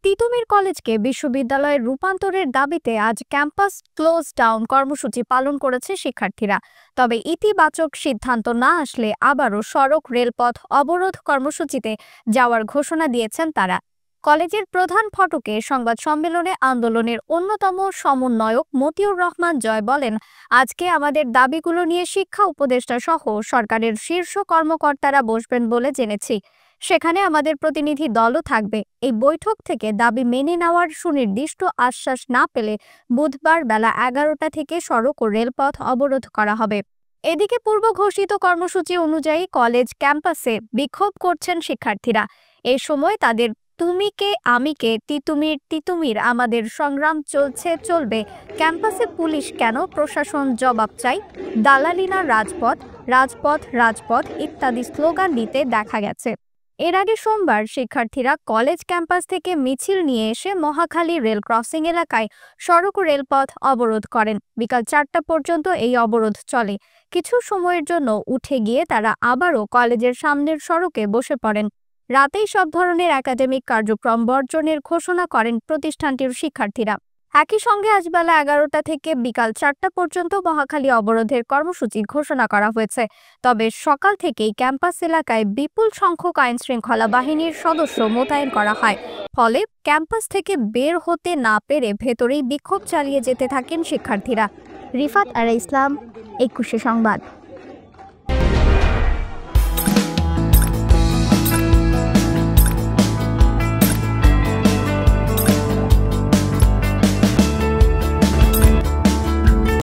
তিতুমীর কলেজকে বিশ্ববিদ্যালয়ে রূপান্তরের দাবিতে আজ ক্যাম্পাস ক্লোজ ডাউন কর্মসূচি পালন করেছে শিক্ষার্থীরা। তবে ইতিবাচক সিদ্ধান্ত না আসলে আবারও সড়ক রেলপথ অবরোধ কর্মসূচিতে যাওয়ার ঘোষণা দিয়েছেন তারা। কলেজের প্রধান ফটকে সংবাদ সম্মেলনে আন্দোলনের অন্যতম সমন্বয়ক মতিউর রহমান জয় বলেন, আজকে আমাদের দাবিগুলো নিয়ে শিক্ষা উপদেষ্টা সহ সরকারের শীর্ষ কর্মকর্তারা বসবেন বলে জেনেছি। সেখানে আমাদের প্রতিনিধি দলও থাকবে। এই বৈঠক থেকে দাবি মেনে নেওয়ার সুনির্দিষ্ট আশ্বাস না পেলে বুধবার বেলা 11টা থেকে সড়ক ও রেলপথ অবরোধ করা হবে। এদিকে পূর্ব ঘোষিত কর্মসূচি অনুযায়ী কলেজ ক্যাম্পাসে বিক্ষোভ করছেন শিক্ষার্থীরা। এই সময় তাদের তুমি কে আমি কে, তিতুমির তিতুমির আমাদের সংগ্রাম চলছে চলবে, ক্যাম্পাসে পুলিশ কেন, প্রশাসন জবাব চাই, দালালিনা রাজপথ, রাজপথ রাজপথ ইত্যাদি স্লোগান দিতে দেখা গেছে। এর আগে সোমবার শিক্ষার্থীরা কলেজ ক্যাম্পাস থেকে মিছিল নিয়ে এসে মহাখালী রেল ক্রসিং এলাকায় সড়ক ও রেলপথ অবরোধ করেন। বিকাল 4টা পর্যন্ত এই অবরোধ চলে। কিছু সময়ের জন্য উঠে গিয়ে তারা আবারও কলেজের সামনের সড়কে বসে পড়েন। রাতেই সব ধরনের একাডেমিক কার্যক্রম বর্জনের ঘোষণা করেন প্রতিষ্ঠানটির শিক্ষার্থীরা। একই সঙ্গে আজ বেলা 11টা থেকে বিকাল 4টা পর্যন্ত মহাখালী অবরোধের কর্মসূচি ঘোষণা করা হয়েছে। তবে সকাল থেকেই ক্যাম্পাস এলাকায় বিপুল সংখ্যক আইনশৃঙ্খলা বাহিনীর সদস্য মোতায়েন করা হয়। ফলে ক্যাম্পাস থেকে বের হতে না পেরে ভেতরেই বিক্ষোভ চালিয়ে যেতে থাকেন শিক্ষার্থীরা। রিফাত আরা ইসলাম, 21 সংবাদ।